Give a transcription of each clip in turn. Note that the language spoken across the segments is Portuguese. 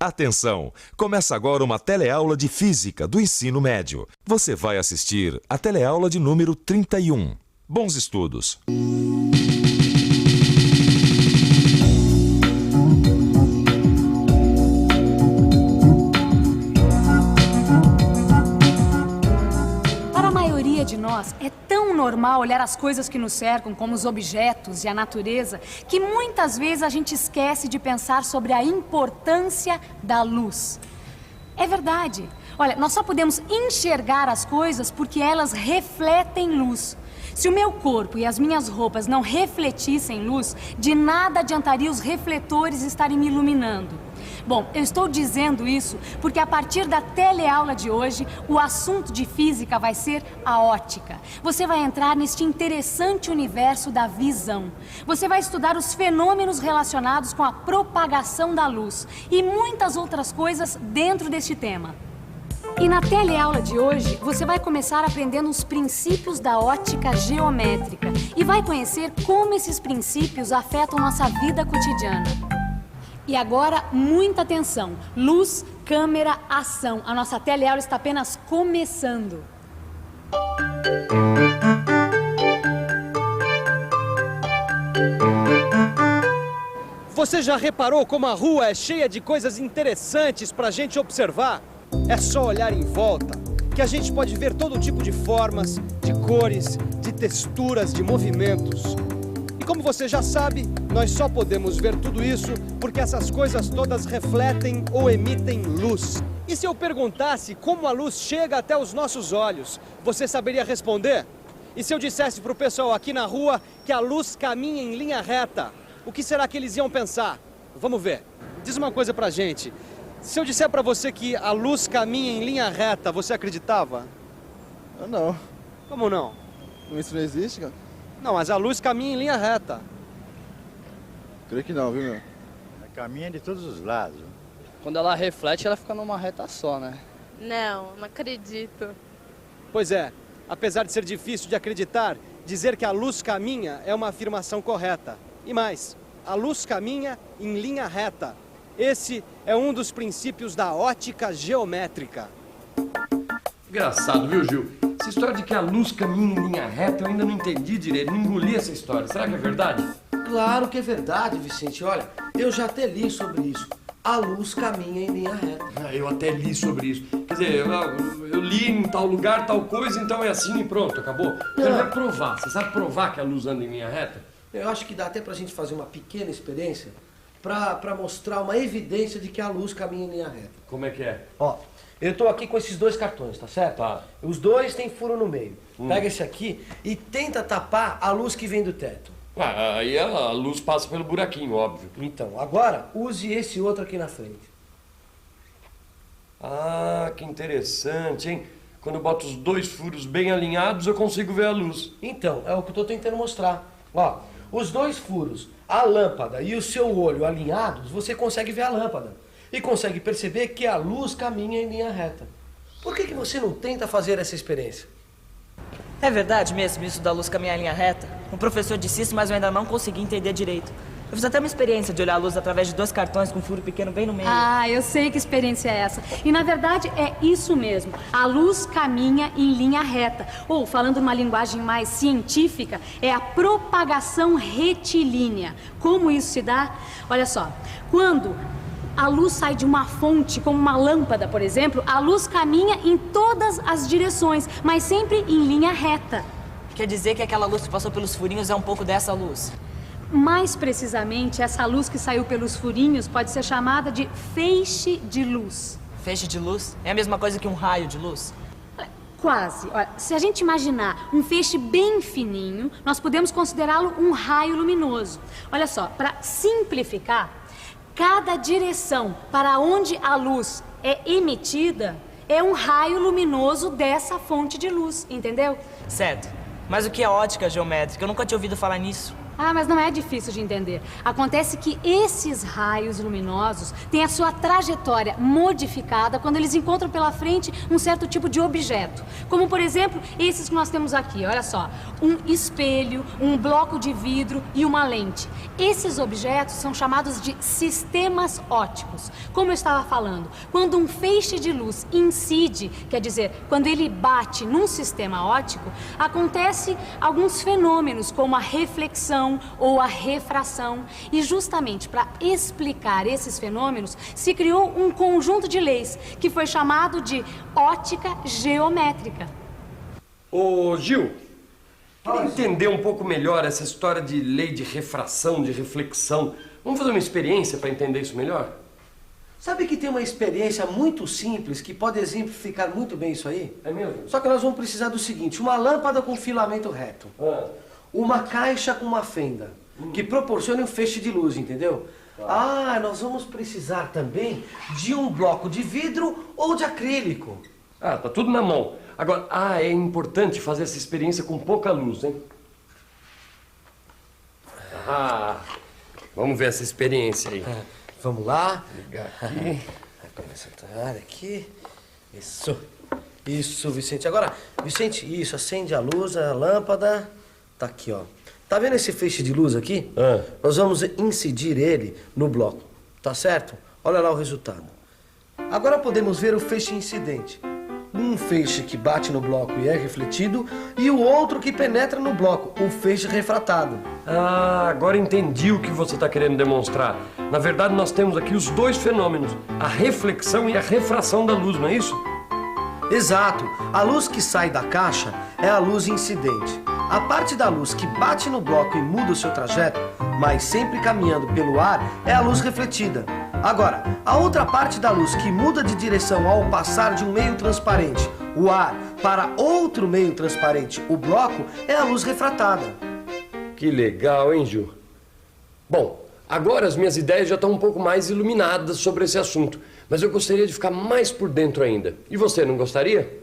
Atenção! Começa agora uma teleaula de Física do ensino médio. Você vai assistir a teleaula de número 31. Bons estudos! Para a maioria de nós, é tão normal olhar as coisas que nos cercam, como os objetos e a natureza, que muitas vezes a gente esquece de pensar sobre a importância da luz. É verdade. Olha, nós só podemos enxergar as coisas porque elas refletem luz. Se o meu corpo e as minhas roupas não refletissem luz, de nada adiantaria os refletores estarem me iluminando. Bom, eu estou dizendo isso porque a partir da teleaula de hoje, o assunto de física vai ser a ótica. Você vai entrar neste interessante universo da visão. Você vai estudar os fenômenos relacionados com a propagação da luz e muitas outras coisas dentro deste tema. E na teleaula de hoje, você vai começar aprendendo os princípios da ótica geométrica e vai conhecer como esses princípios afetam nossa vida cotidiana. E agora, muita atenção. Luz, câmera, ação. A nossa teleaula está apenas começando. Você já reparou como a rua é cheia de coisas interessantes para a gente observar? É só olhar em volta que a gente pode ver todo tipo de formas, de cores, de texturas, de movimentos. E como você já sabe, nós só podemos ver tudo isso porque essas coisas todas refletem ou emitem luz. E se eu perguntasse como a luz chega até os nossos olhos, você saberia responder? E se eu dissesse para o pessoal aqui na rua que a luz caminha em linha reta, o que será que eles iam pensar? Vamos ver. Diz uma coisa pra gente. Se eu disser para você que a luz caminha em linha reta, você acreditava? Eu não. Como não? Isso não existe, cara? Não, mas a luz caminha em linha reta. Creio que não, viu, meu? Ela caminha de todos os lados. Quando ela reflete, ela fica numa reta só, né? Não acredito. Pois é, apesar de ser difícil de acreditar, dizer que a luz caminha é uma afirmação correta. E mais, a luz caminha em linha reta. Esse é um dos princípios da ótica geométrica. Engraçado, viu, Gil? Essa história de que a luz caminha em linha reta, eu ainda não entendi direito, não engoli essa história. Será que é verdade? Claro que é verdade, Vicente. Olha, eu já até li sobre isso. A luz caminha em linha reta. Eu até li sobre isso. Quer dizer, eu li em tal lugar, tal coisa, então é assim e pronto, acabou. Quero ver provar. Você sabe provar que a luz anda em linha reta? Eu acho que dá até pra gente fazer uma pequena experiência pra mostrar uma evidência de que a luz caminha em linha reta. Como é que é? Ó, eu tô aqui com esses dois cartões, tá certo? Tá. Os dois têm furo no meio. Pega esse aqui e tenta tapar a luz que vem do teto. Aí a luz passa pelo buraquinho, óbvio. Então, agora use esse outro aqui na frente. Ah, que interessante, hein? Quando eu boto os dois furos bem alinhados, eu consigo ver a luz. Então, é o que eu tô tentando mostrar. Ó, os dois furos, a lâmpada e o seu olho alinhados, você consegue ver a lâmpada. E consegue perceber que a luz caminha em linha reta. Por que você não tenta fazer essa experiência? É verdade mesmo isso da luz caminhar em linha reta? O professor disse isso, mas eu ainda não consegui entender direito. Eu fiz até uma experiência de olhar a luz através de dois cartões com um furo pequeno bem no meio. Ah, eu sei que experiência é essa. E na verdade é isso mesmo. A luz caminha em linha reta. Ou, falando numa linguagem mais científica, é a propagação retilínea. Como isso se dá? Olha só, quando a luz sai de uma fonte, como uma lâmpada, por exemplo, a luz caminha em todas as direções, mas sempre em linha reta. Quer dizer que aquela luz que passou pelos furinhos é um pouco dessa luz? Mais precisamente, essa luz que saiu pelos furinhos pode ser chamada de feixe de luz. Feixe de luz? É a mesma coisa que um raio de luz? Quase. Olha, se a gente imaginar um feixe bem fininho, nós podemos considerá-lo um raio luminoso. Olha só, para simplificar, cada direção para onde a luz é emitida é um raio luminoso dessa fonte de luz, entendeu? Certo. Mas o que é ótica geométrica? Eu nunca tinha ouvido falar nisso. Ah, mas não é difícil de entender. Acontece que esses raios luminosos têm a sua trajetória modificada quando eles encontram pela frente um certo tipo de objeto. Como, por exemplo, esses que nós temos aqui, olha só. Um espelho, um bloco de vidro e uma lente. Esses objetos são chamados de sistemas ópticos. Como eu estava falando, quando um feixe de luz incide, quer dizer, quando ele bate num sistema óptico, acontece alguns fenômenos como a reflexão ou a refração. E justamente para explicar esses fenômenos, se criou um conjunto de leis que foi chamado de ótica geométrica. Ô, Gil, queria entender um pouco melhor essa história de lei de refração, de reflexão. Vamos fazer uma experiência para entender isso melhor? Sabe que tem uma experiência muito simples que pode exemplificar muito bem isso aí? É mesmo? Só que nós vamos precisar do seguinte, uma lâmpada com filamento reto. Uma caixa com uma fenda, que proporcione um feixe de luz, entendeu? Ah, nós vamos precisar também de um bloco de vidro ou de acrílico. Ah, tá tudo na mão. Agora, é importante fazer essa experiência com pouca luz, hein? Vamos ver essa experiência aí. Vamos lá. Ligar aqui. Começa a entrar aqui. Isso, Vicente. Agora, Vicente, isso, acende a luz, a lâmpada. Tá aqui, ó. Tá vendo esse feixe de luz aqui? Nós vamos incidir ele no bloco, tá certo? Olha lá o resultado. Agora podemos ver o feixe incidente. Um feixe que bate no bloco e é refletido, e o outro que penetra no bloco, o feixe refratado. Agora entendi o que você está querendo demonstrar. Na verdade, nós temos aqui os dois fenômenos, a reflexão e a refração da luz, não é isso? Exato. A luz que sai da caixa é a luz incidente. A parte da luz que bate no bloco e muda o seu trajeto, mas sempre caminhando pelo ar, é a luz refletida. Agora, a outra parte da luz que muda de direção ao passar de um meio transparente, o ar, para outro meio transparente, o bloco, é a luz refratada. Que legal, hein, Gil? Bom, agora as minhas ideias já estão um pouco mais iluminadas sobre esse assunto, mas eu gostaria de ficar mais por dentro ainda. E você, não gostaria?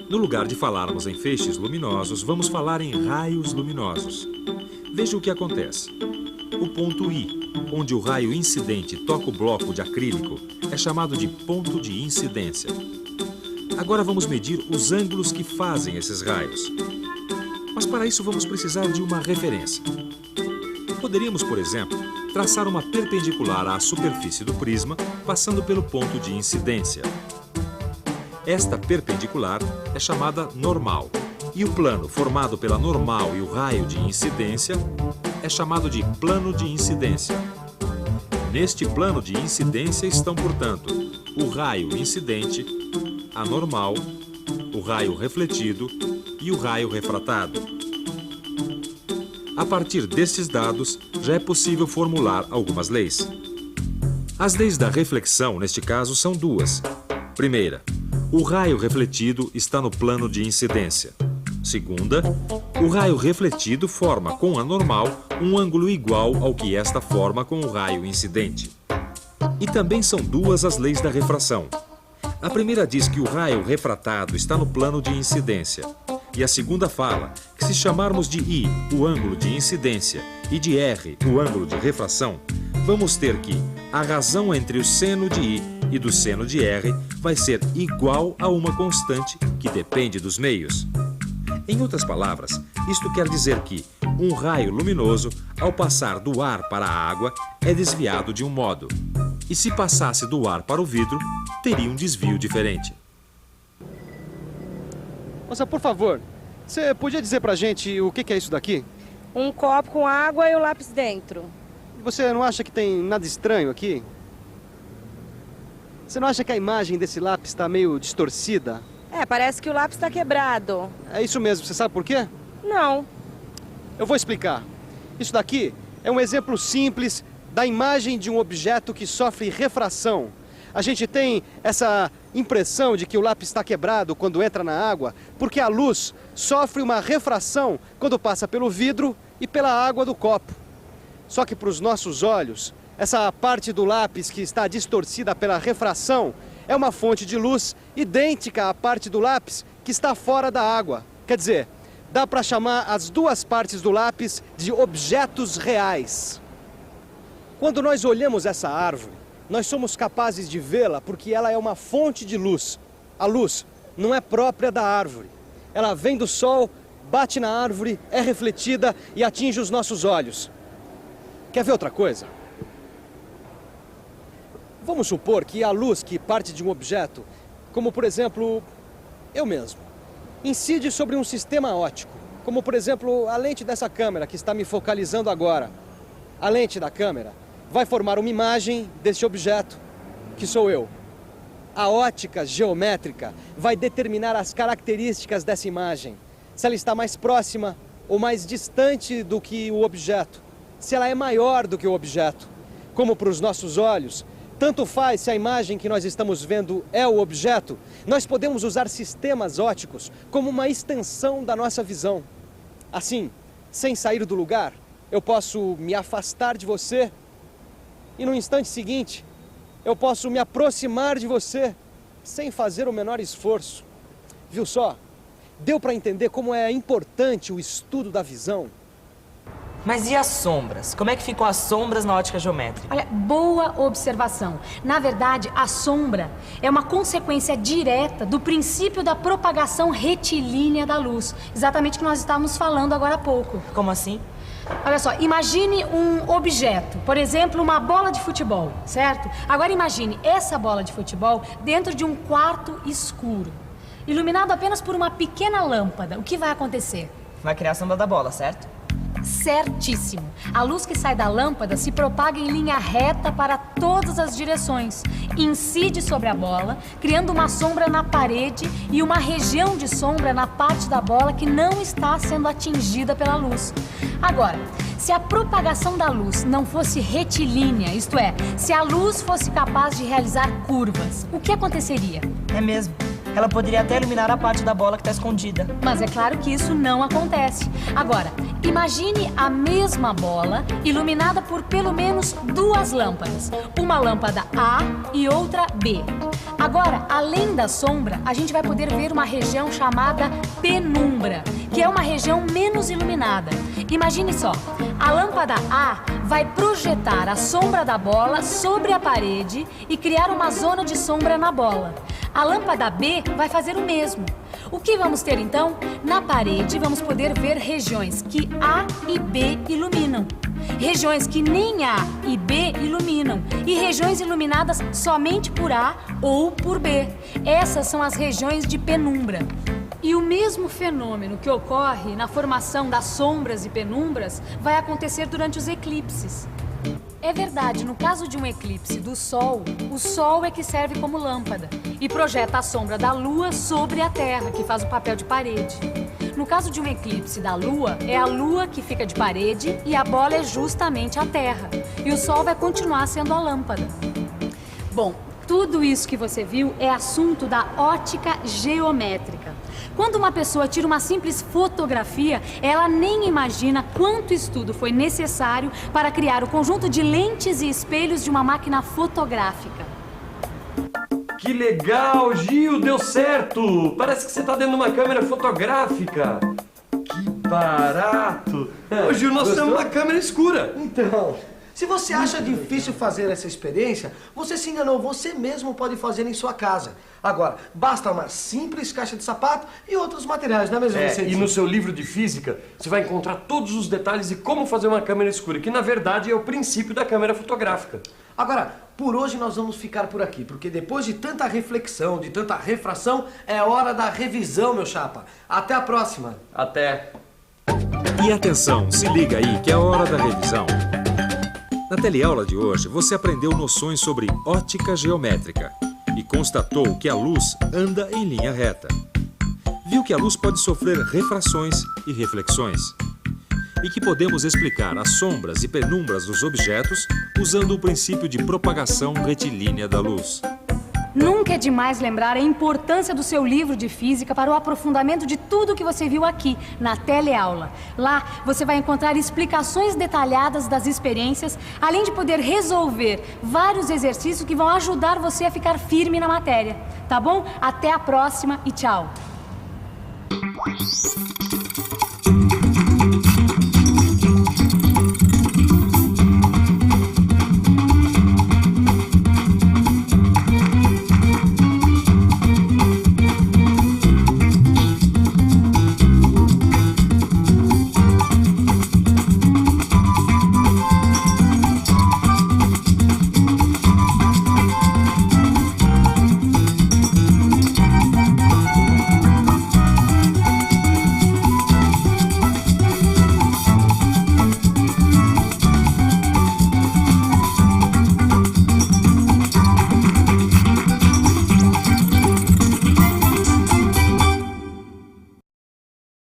No lugar de falarmos em feixes luminosos, vamos falar em raios luminosos. Veja o que acontece. O ponto I, onde o raio incidente toca o bloco de acrílico, é chamado de ponto de incidência. Agora vamos medir os ângulos que fazem esses raios. Mas para isso vamos precisar de uma referência. Poderíamos, por exemplo, traçar uma perpendicular à superfície do prisma, passando pelo ponto de incidência. Esta perpendicular é chamada normal, e o plano formado pela normal e o raio de incidência é chamado de plano de incidência. Neste plano de incidência estão, portanto, o raio incidente, a normal, o raio refletido e o raio refratado. A partir destes dados, já é possível formular algumas leis. As leis da reflexão, neste caso, são duas. Primeira, o raio refletido está no plano de incidência. Segunda, o raio refletido forma com a normal um ângulo igual ao que esta forma com o raio incidente. E também são duas as leis da refração. A primeira diz que o raio refratado está no plano de incidência. E a segunda fala que se chamarmos de I, o ângulo de incidência, e de R, o ângulo de refração, vamos ter que a razão entre o seno de I e do seno de R vai ser igual a uma constante que depende dos meios. Em outras palavras, isto quer dizer que um raio luminoso, ao passar do ar para a água, é desviado de um modo. E se passasse do ar para o vidro, teria um desvio diferente. Moça, por favor, você podia dizer pra gente o que é isso daqui? Um copo com água e o lápis dentro. Você não acha que tem nada estranho aqui? Você não acha que a imagem desse lápis está meio distorcida? Parece que o lápis está quebrado. É isso mesmo, você sabe por quê? Não. Eu vou explicar. Isso daqui é um exemplo simples da imagem de um objeto que sofre refração. A gente tem essa impressão de que o lápis está quebrado quando entra na água, porque a luz sofre uma refração quando passa pelo vidro e pela água do copo. Só que para os nossos olhos, essa parte do lápis que está distorcida pela refração é uma fonte de luz idêntica à parte do lápis que está fora da água. Quer dizer, dá para chamar as duas partes do lápis de objetos reais. Quando nós olhamos essa árvore, nós somos capazes de vê-la porque ela é uma fonte de luz. A luz não é própria da árvore. Ela vem do sol, bate na árvore, é refletida e atinge os nossos olhos. Quer ver outra coisa? Vamos supor que a luz que parte de um objeto, como por exemplo, eu mesmo, incide sobre um sistema óptico, como por exemplo a lente dessa câmera que está me focalizando agora. A lente da câmera vai formar uma imagem deste objeto, que sou eu. A ótica geométrica vai determinar as características dessa imagem, se ela está mais próxima ou mais distante do que o objeto, se ela é maior do que o objeto. Como para os nossos olhos, tanto faz se a imagem que nós estamos vendo é o objeto, nós podemos usar sistemas ópticos como uma extensão da nossa visão. Assim, sem sair do lugar, eu posso me afastar de você e no instante seguinte, eu posso me aproximar de você sem fazer o menor esforço. Viu só? Deu para entender como é importante o estudo da visão? Mas e as sombras? Como é que ficam as sombras na ótica geométrica? Olha, boa observação. Na verdade, a sombra é uma consequência direta do princípio da propagação retilínea da luz. Exatamente o que nós estávamos falando agora há pouco. Como assim? Olha só, imagine um objeto, por exemplo, uma bola de futebol, certo? Agora imagine essa bola de futebol dentro de um quarto escuro, iluminado apenas por uma pequena lâmpada. O que vai acontecer? Vai criar a sombra da bola, certo? Certíssimo. A luz que sai da lâmpada se propaga em linha reta para todas as direções, incide sobre a bola, criando uma sombra na parede e uma região de sombra na parte da bola que não está sendo atingida pela luz. Agora, se a propagação da luz não fosse retilínea, isto é, se a luz fosse capaz de realizar curvas, o que aconteceria? É mesmo. Ela poderia até iluminar a parte da bola que está escondida. Mas é claro que isso não acontece. Agora, imagine a mesma bola iluminada por pelo menos duas lâmpadas. Uma lâmpada A e outra B. Agora, além da sombra, a gente vai poder ver uma região chamada penumbra, que é uma região menos iluminada. Imagine só, a lâmpada A vai projetar a sombra da bola sobre a parede e criar uma zona de sombra na bola. A lâmpada B vai fazer o mesmo. O que vamos ter então? Na parede vamos poder ver regiões que A e B iluminam, regiões que nem A e B iluminam e regiões iluminadas somente por A ou por B. Essas são as regiões de penumbra. E o mesmo fenômeno que ocorre na formação das sombras e penumbras vai acontecer durante os eclipses. É verdade, no caso de um eclipse do Sol, o Sol é que serve como lâmpada e projeta a sombra da Lua sobre a Terra, que faz o papel de parede. No caso de um eclipse da Lua, é a Lua que fica de parede e a bola é justamente a Terra. E o Sol vai continuar sendo a lâmpada. Bom, tudo isso que você viu é assunto da ótica geométrica. Quando uma pessoa tira uma simples fotografia, ela nem imagina quanto estudo foi necessário para criar o conjunto de lentes e espelhos de uma máquina fotográfica. Que legal, Gil, deu certo! Parece que você está dentro de uma câmera fotográfica. Que barato! Ô, Gil, nós temos uma câmera escura. Então, se você acha difícil fazer essa experiência, você se enganou, você mesmo pode fazer em sua casa. Agora, basta uma simples caixa de sapato e outros materiais, não é mesmo, Vicente? E no seu livro de física, você vai encontrar todos os detalhes de como fazer uma câmera escura, que na verdade é o princípio da câmera fotográfica. Agora, por hoje nós vamos ficar por aqui, porque depois de tanta reflexão, de tanta refração, é hora da revisão, meu chapa. Até a próxima. Até. E atenção, se liga aí que é a hora da revisão. Na teleaula de hoje, você aprendeu noções sobre ótica geométrica e constatou que a luz anda em linha reta. Viu que a luz pode sofrer refrações e reflexões e que podemos explicar as sombras e penumbras dos objetos usando o princípio de propagação retilínea da luz. Nunca é demais lembrar a importância do seu livro de física para o aprofundamento de tudo que você viu aqui, na teleaula. Lá, você vai encontrar explicações detalhadas das experiências, além de poder resolver vários exercícios que vão ajudar você a ficar firme na matéria. Tá bom? Até a próxima e tchau!